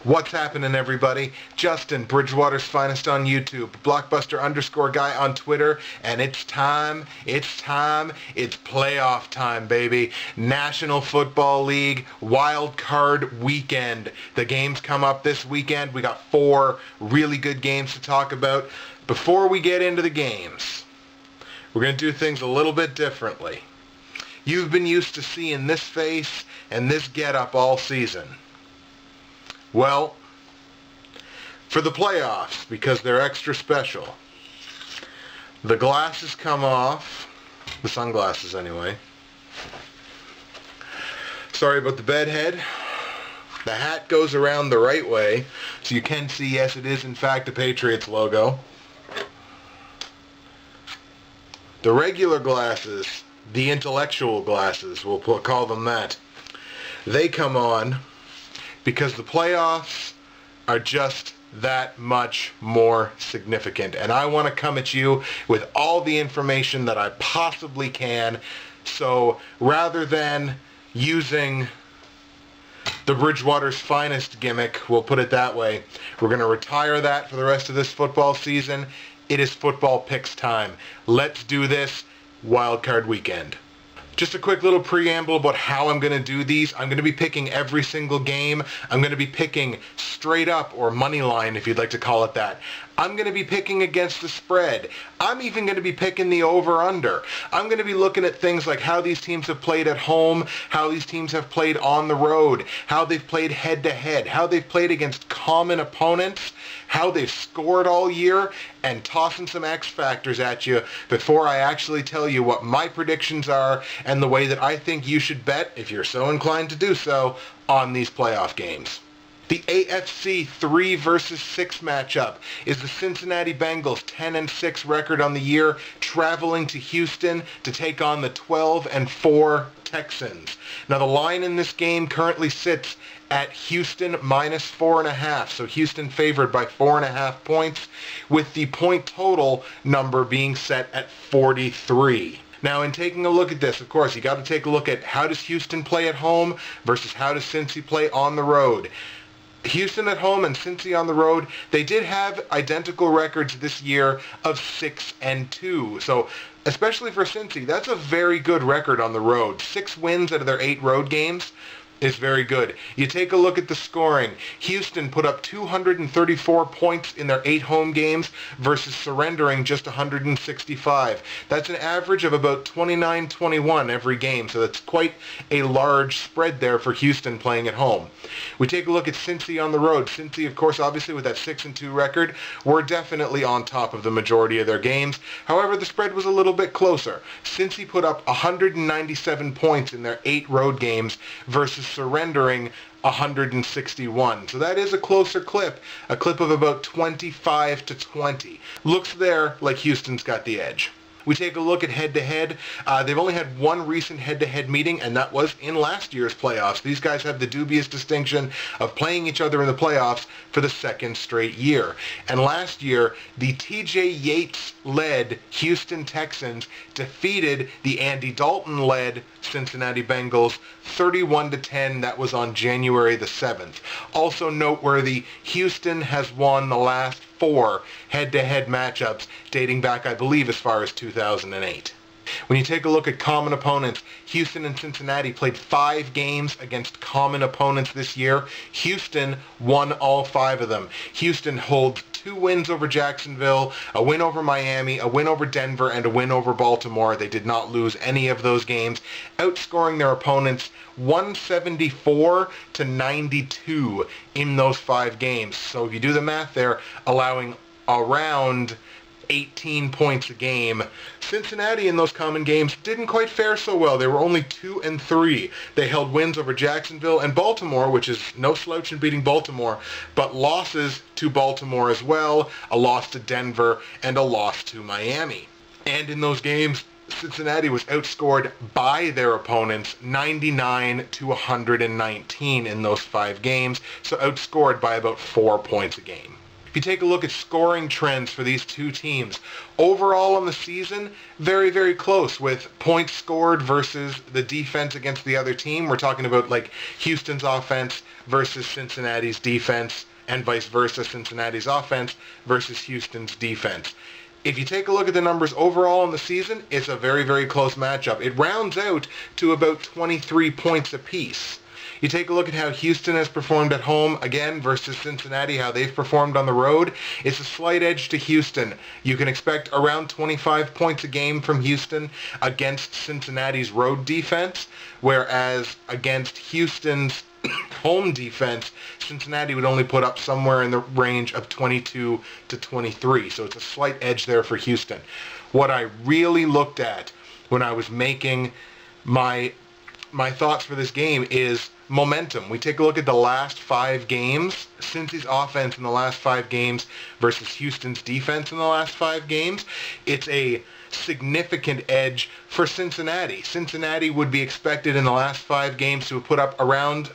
What's happening, everybody? Justin, Bridgewater's Finest on YouTube, Blockbuster_guy on Twitter, and it's playoff time, baby. National Football League WildCard weekend. The games come up this weekend. We got 4 really good games to talk about. Before we get into the games, we're going to do things a little bit differently. You've been used to seeing this face and this getup all season. Well, for the playoffs, because they're extra special, the glasses come off, the sunglasses anyway. Sorry about the bed head. The hat goes around the right way, so you can see, yes, it is in fact a Patriots logo. The regular glasses, the intellectual glasses, we'll call them that, they come on because the playoffs are just that much more significant. And I want to come at you with all the information that I possibly can. So rather than using the Bridgewater's Finest gimmick, we'll put it that way, we're going to retire that for the rest of this football season. It is football picks time. Let's do this wildcard weekend. Just a quick little preamble about how I'm going to do these. I'm going to be picking every single game. I'm going to be picking straight up, or money line if you'd like to call it that. I'm going to be picking against the spread. I'm even going to be picking the over-under. I'm going to be looking at things like how these teams have played at home, how these teams have played on the road, how they've played head-to-head, how they've played against common opponents, how they've scored all year, and tossing some X factors at you before I actually tell you what my predictions are and the way that I think you should bet, if you're so inclined to do so, on these playoff games. The AFC 3 versus 6 matchup is the Cincinnati Bengals 10-6 record on the year, traveling to Houston to take on the 12-4 Texans. Now the line in this game currently sits at Houston -4.5, so Houston favored by 4.5 points, with the point total number being set at 43. Now, in taking a look at this, of course, you got to take a look at how does Houston play at home versus how does Cincy play on the road. Houston at home and Cincy on the road, they did have identical records this year of 6-2. So, especially for Cincy, that's a very good record on the road. 6 wins out of their 8 road games is very good. You take a look at the scoring. Houston put up 234 points in their 8 home games versus surrendering just 165. That's an average of about 29-21 every game, so that's quite a large spread there for Houston playing at home. We take a look at Cincy on the road. Cincy, of course, obviously with that 6-2 record, were definitely on top of the majority of their games. However, the spread was a little bit closer. Cincy put up 197 points in their 8 road games versus surrendering 161. So that is a closer clip, a clip of about 25-20. Looks there like Houston's got the edge. We take a look at head-to-head. They've only had 1 recent head-to-head meeting, and that was in last year's playoffs. These guys have the dubious distinction of playing each other in the playoffs for the 2nd straight year. And last year, the T.J. Yates-led Houston Texans defeated the Andy Dalton-led Cincinnati Bengals 31-10. That was on January the 7th. Also noteworthy, Houston has won the last 4 head-to-head matchups dating back, I believe, as far as 2008. When you take a look at common opponents, Houston and Cincinnati played 5 games against common opponents this year. Houston won all 5 of them. Houston holds 2 wins over Jacksonville, a win over Miami, a win over Denver, and a win over Baltimore. They did not lose any of those games, outscoring their opponents 174-92 in those 5 games. So if you do the math there, allowing around 18 points a game. Cincinnati in those common games didn't quite fare so well. They were only 2-3. They held wins over Jacksonville and Baltimore, which is no slouch in beating Baltimore, but losses to Baltimore as well, a loss to Denver, and a loss to Miami. And in those games, Cincinnati was outscored by their opponents 99-119 in those 5 games, so outscored by about 4 points a game. If you take a look at scoring trends for these two teams, overall on the season, very, very close with points scored versus the defense against the other team. We're talking about like Houston's offense versus Cincinnati's defense, and vice versa, Cincinnati's offense versus Houston's defense. If you take a look at the numbers overall in the season, it's a very, very close matchup. It rounds out to about 23 points apiece. You take a look at how Houston has performed at home, again, versus Cincinnati, how they've performed on the road. It's a slight edge to Houston. You can expect around 25 points a game from Houston against Cincinnati's road defense, whereas against Houston's home defense, Cincinnati would only put up somewhere in the range of 22 to 23. So it's a slight edge there for Houston. What I really looked at when I was making my thoughts for this game is momentum. We take a look at the last 5 games, Cincy's offense in the last 5 games versus Houston's defense in the last 5 games. It's a significant edge for Cincinnati. Cincinnati would be expected in the last 5 games to have put up around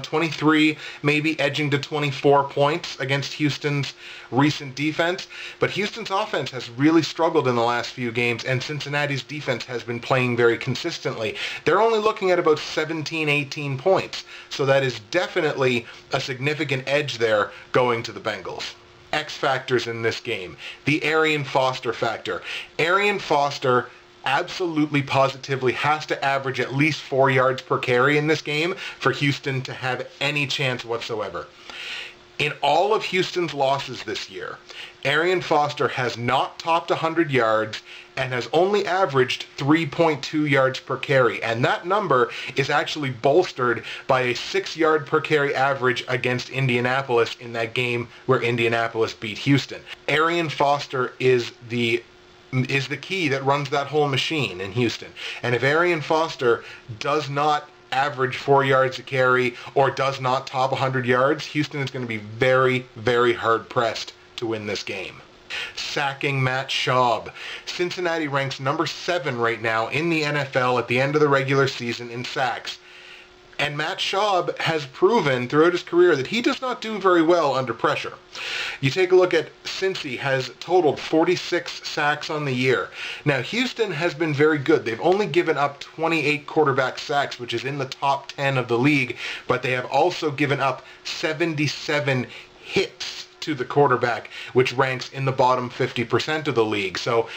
23, maybe edging to 24 points against Houston's recent defense. But Houston's offense has really struggled in the last few games, and Cincinnati's defense has been playing very consistently. They're only looking at about 17, 18 points. So that is definitely a significant edge there going to the Bengals. X factors in this game. The Arian Foster factor. Arian Foster absolutely positively has to average at least 4 yards per carry in this game for Houston to have any chance whatsoever. In all of Houston's losses this year, Arian Foster has not topped 100 yards and has only averaged 3.2 yards per carry. And that number is actually bolstered by a 6-yard per carry average against Indianapolis in that game where Indianapolis beat Houston. Arian Foster is the key that runs that whole machine in Houston. And if Arian Foster does not average 4 yards a carry or does not top 100 yards, Houston is going to be very, very hard pressed to win this game. Sacking Matt Schaub. Cincinnati ranks number 7 right now in the NFL at the end of the regular season in sacks. And Matt Schaub has proven throughout his career that he does not do very well under pressure. You take a look at Cincy has totaled 46 sacks on the year. Now, Houston has been very good. They've only given up 28 quarterback sacks, which is in the top 10 of the league, but they have also given up 77 hits to the quarterback, which ranks in the bottom 50% of the league. So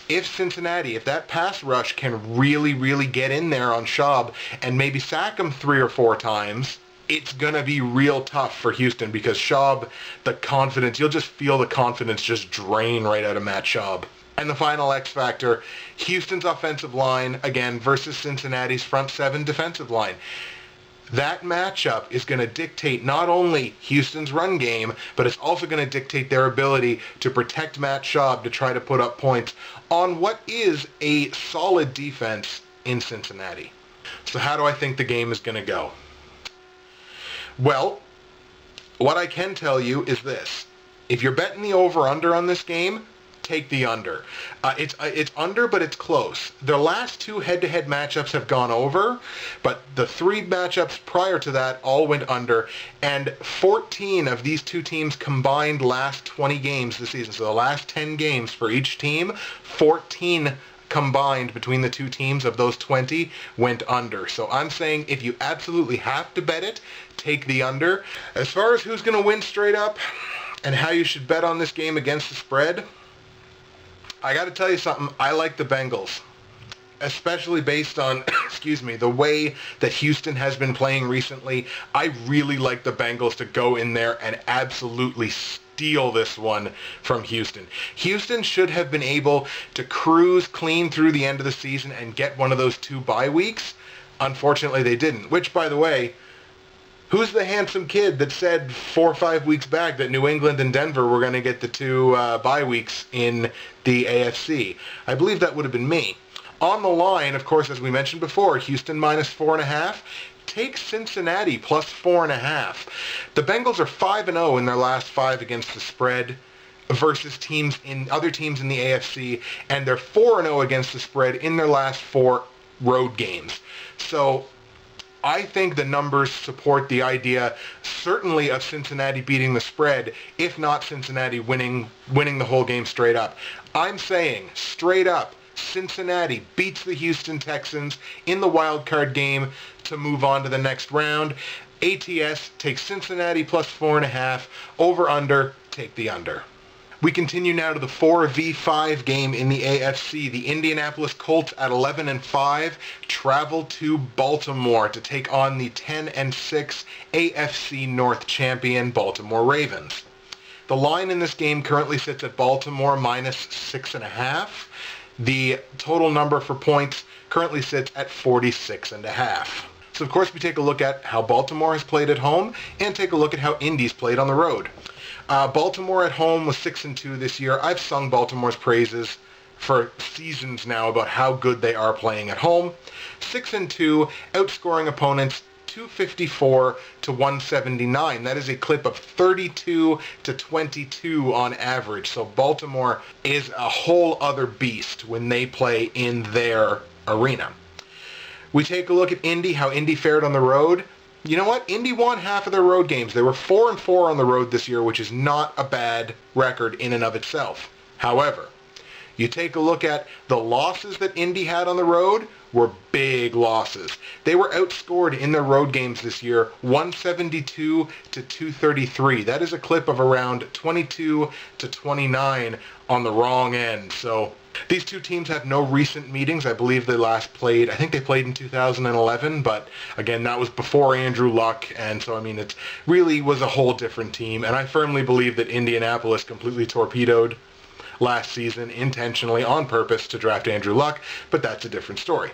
if Cincinnati, if that pass rush can really, really get in there on Schaub and maybe sack him 3 or 4 times, it's going to be real tough for Houston because Schaub, the confidence, you'll just feel the confidence just drain right out of Matt Schaub. And the final X factor, Houston's offensive line, again, versus Cincinnati's front 7 defensive line. That matchup is going to dictate not only Houston's run game, but it's also going to dictate their ability to protect Matt Schaub to try to put up points on what is a solid defense in Cincinnati. So how do I think the game is going to go? Well, what I can tell you is this. If you're betting the over-under on this game, take the under. It's under, but it's close. The last 2 head-to-head matchups have gone over, but the 3 matchups prior to that all went under, and 14 of these 2 teams combined last 20 games this season. So the last 10 games for each team, 14 combined between the 2 teams of those 20 went under. So I'm saying if you absolutely have to bet it, take the under. As far as who's going to win straight up and how you should bet on this game against the spread, I got to tell you something. I like the Bengals, especially based on, the way that Houston has been playing recently. I really like the Bengals to go in there and absolutely steal this one from Houston. Houston should have been able to cruise clean through the end of the season and get one of those 2 bye weeks. Unfortunately, they didn't, which, by the way, who's the handsome kid that said 4 or 5 weeks back that New England and Denver were going to get the 2 bye weeks in the AFC? I believe that would have been me. On the line, of course, as we mentioned before, Houston minus 4.5. Take Cincinnati plus 4.5. The Bengals are 5-0 in their last 5 against the spread versus other teams in the AFC, and they're 4-0 against the spread in their last 4 road games. So I think the numbers support the idea, certainly, of Cincinnati beating the spread, if not Cincinnati winning the whole game straight up. I'm saying, straight up, Cincinnati beats the Houston Texans in the wild card game to move on to the next round. ATS takes Cincinnati plus 4.5. Over-under, take the under. We continue now to the 4v5 game in the AFC. The Indianapolis Colts at 11-5 travel to Baltimore to take on the 10-6 AFC North champion Baltimore Ravens. The line in this game currently sits at Baltimore minus 6.5. The total number for points currently sits at 46.5. So of course we take a look at how Baltimore has played at home and take a look at how Indy's played on the road. Baltimore at home was 6-2 this year. I've sung Baltimore's praises for seasons now about how good they are playing at home. 6-2, outscoring opponents 254 to 179. That is a clip of 32 to 22 on average. So Baltimore is a whole other beast when they play in their arena. We take a look at Indy, how Indy fared on the road. You know what? Indy won half of their road games. They were 4-4 on the road this year, which is not a bad record in and of itself. However, you take a look at the losses that Indy had on the road were big losses. They were outscored in their road games this year 172 to 233. That is a clip of around 22 to 29 on the wrong end. So these two teams have no recent meetings. I believe they last played, I think they played in 2011, but again, that was before Andrew Luck, and so, I mean, it really was a whole different team, and I firmly believe that Indianapolis completely torpedoed last season intentionally on purpose to draft Andrew Luck, but that's a different story.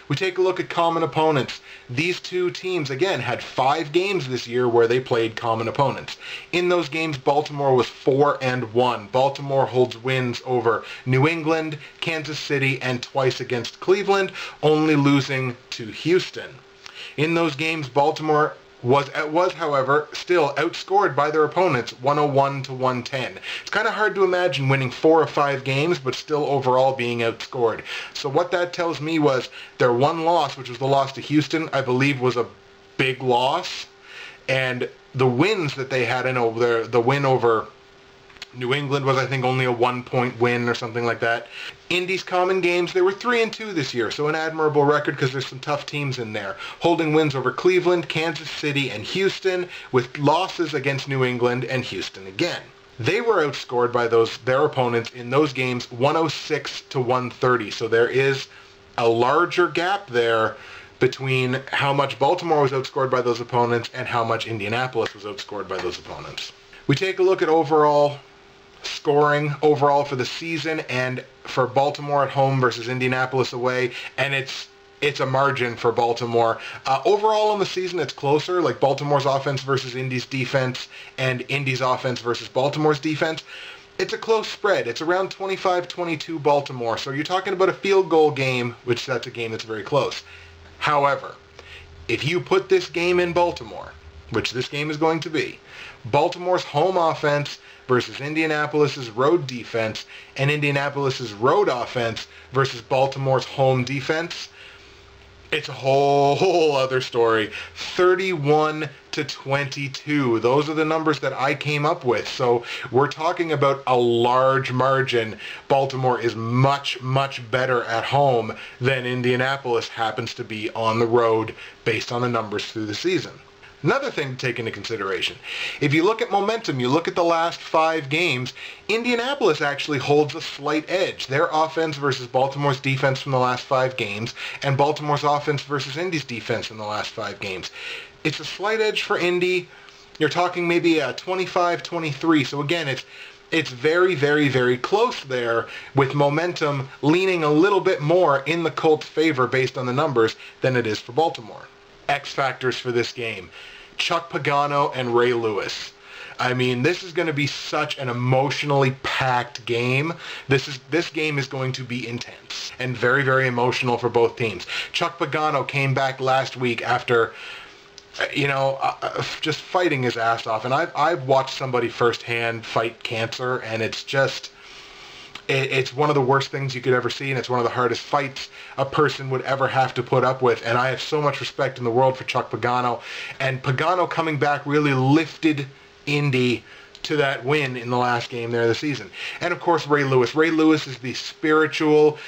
We take a look at common opponents. These two teams, again, had 5 games this year where they played common opponents. In those games, Baltimore was 4-1. Baltimore holds wins over New England, Kansas City, and twice against Cleveland, only losing to Houston. In those games, Baltimore was, however, still outscored by their opponents 101 to 110. It's kind of hard to imagine winning 4 of 5 games, but still overall being outscored. So what that tells me was their one loss, which was the loss to Houston, I believe was a big loss. And the wins that they had the win over New England was, I think, only a 1-point win or something like that. Indy's common games, they were 3-2 this year, so an admirable record because there's some tough teams in there. Holding wins over Cleveland, Kansas City, and Houston, with losses against New England and Houston again. They were outscored by their opponents in those games 106 to 130, so there is a larger gap there between how much Baltimore was outscored by those opponents and how much Indianapolis was outscored by those opponents. We take a look at overall scoring overall for the season and for Baltimore at home versus Indianapolis away, and it's a margin for Baltimore. Overall in the season, it's closer, like Baltimore's offense versus Indy's defense and Indy's offense versus Baltimore's defense. It's a close spread. It's around 25-22 Baltimore, so you're talking about a field goal game, which that's a game that's very close. However, if you put this game in Baltimore, which this game is going to be, Baltimore's home offense versus Indianapolis's road defense, and Indianapolis's road offense versus Baltimore's home defense, it's a whole other story. 31 to 22. Those are the numbers that I came up with. So we're talking about a large margin. Baltimore is much, much better at home than Indianapolis happens to be on the road based on the numbers through the season. Another thing to take into consideration, if you look at momentum, you look at the last 5 games, Indianapolis actually holds a slight edge. Their offense versus Baltimore's defense from the last 5 games, and Baltimore's offense versus Indy's defense in the last 5 games. It's a slight edge for Indy. You're talking maybe a 25-23. So again, it's very, very, very close there, with momentum leaning a little bit more in the Colts' favor based on the numbers than it is for Baltimore. X factors for this game: Chuck Pagano and Ray Lewis. I mean, this is going to be such an emotionally packed game. This game is going to be intense and very, very emotional for both teams. Chuck Pagano came back last week after, just fighting his ass off. And I've watched somebody firsthand fight cancer, and it's just, It's one of the worst things you could ever see, and it's one of the hardest fights a person would ever have to put up with. And I have so much respect in the world for Chuck Pagano. And Pagano coming back really lifted Indy to that win in the last game there of the season. And of course, Ray Lewis. Ray Lewis is the spiritual,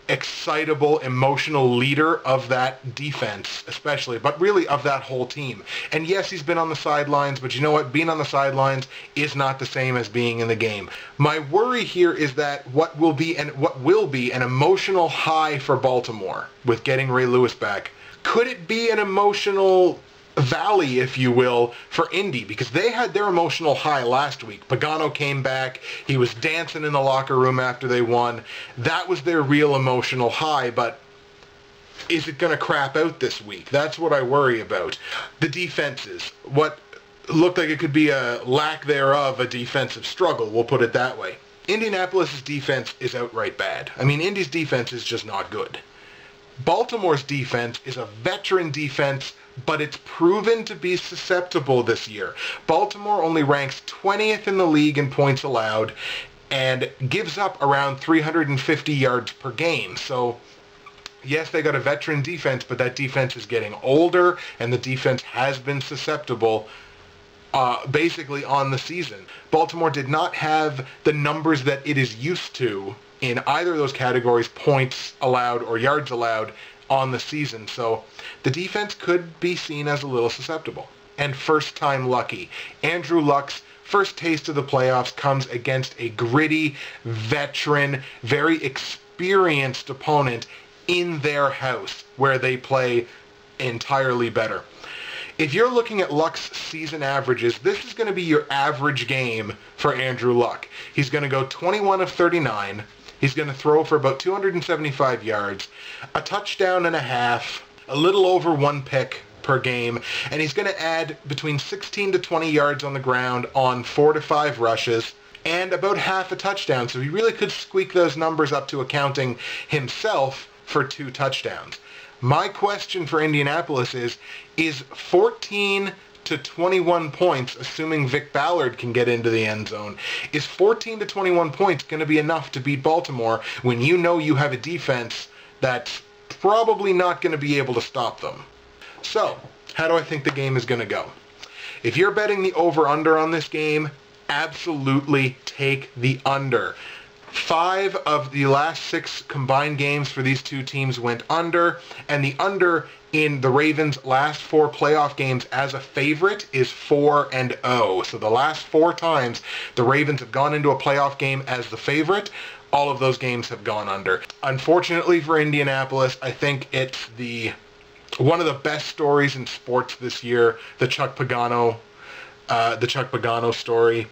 excitable, emotional leader of that defense, especially, but really of that whole team. And yes, he's been on the sidelines, but you know what? Being on the sidelines is not the same as being in the game. My worry here is that what will be an emotional high for Baltimore with getting Ray Lewis back, could it be an emotional valley, if you will, for Indy? Because they had their emotional high last week. Pagano came back. He was dancing in the locker room after they won. That was their real emotional high, but is it going to crap out this week? That's what I worry about. The defenses. What looked like it could be a lack thereof, a defensive struggle, we'll put it that way. Indianapolis' defense is outright bad. I mean, Indy's defense is just not good. Baltimore's defense is a veteran defense, but it's proven to be susceptible this year. Baltimore only ranks 20th in the league in points allowed and gives up around 350 yards per game. So, yes, they got a veteran defense, but that defense is getting older, and the defense has been susceptible basically on the season. Baltimore did not have the numbers that it is used to in either of those categories, points allowed or yards allowed, on the season. So the defense could be seen as a little susceptible. And first time lucky. Andrew Luck's first taste of the playoffs comes against a gritty, veteran, very experienced opponent in their house, where they play entirely better. If you're looking at Luck's season averages, this is going to be your average game for Andrew Luck. He's going to go 21 of 39. He's going to throw for about 275 yards, a touchdown and a half, a little over one pick per game, and he's going to add between 16 to 20 yards on the ground on 4 to 5 rushes, and about half a touchdown. So he really could squeak those numbers up to accounting himself for 2 touchdowns. My question for Indianapolis is 14 to 21 points, assuming Vic Ballard can get into the end zone, is 14 to 21 points going to be enough to beat Baltimore when you know you have a defense that's probably not going to be able to stop them? So, how do I think the game is going to go? If you're betting the over-under on this game, absolutely take the under. 5 of the last 6 combined games for these two teams went under, and the under in the Ravens' last 4 playoff games as a favorite is 4-0. So the last 4 times the Ravens have gone into a playoff game as the favorite, all of those games have gone under. Unfortunately for Indianapolis, I think it's one of the best stories in sports this year, the Chuck Pagano story.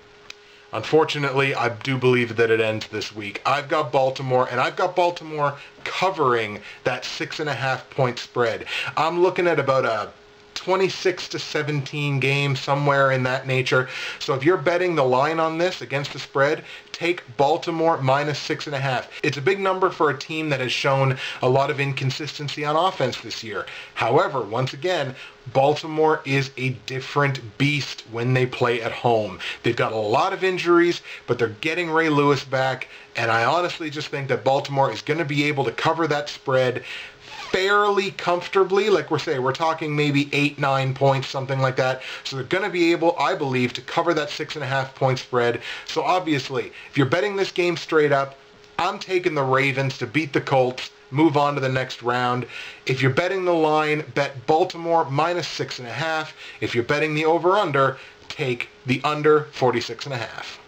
Unfortunately, I do believe that it ends this week. I've got Baltimore, and I've got Baltimore covering that 6.5 point spread. I'm looking at about a 26 to 17 game, somewhere in that nature. So if you're betting the line on this against the spread, take Baltimore minus 6.5. It's a big number for a team that has shown a lot of inconsistency on offense this year. However, once again, Baltimore is a different beast when they play at home. They've got a lot of injuries, but they're getting Ray Lewis back, and I honestly just think that Baltimore is going to be able to cover that spread fairly comfortably. Like we're talking maybe 8-9 points, something like that. So they're going to be able, I believe, to cover that 6.5 point spread. So obviously, if you're betting this game straight up, I'm taking the Ravens to beat the Colts, move on to the next round. If you're betting the line, bet Baltimore minus 6.5. If you're betting the over-under, take the under 46.5.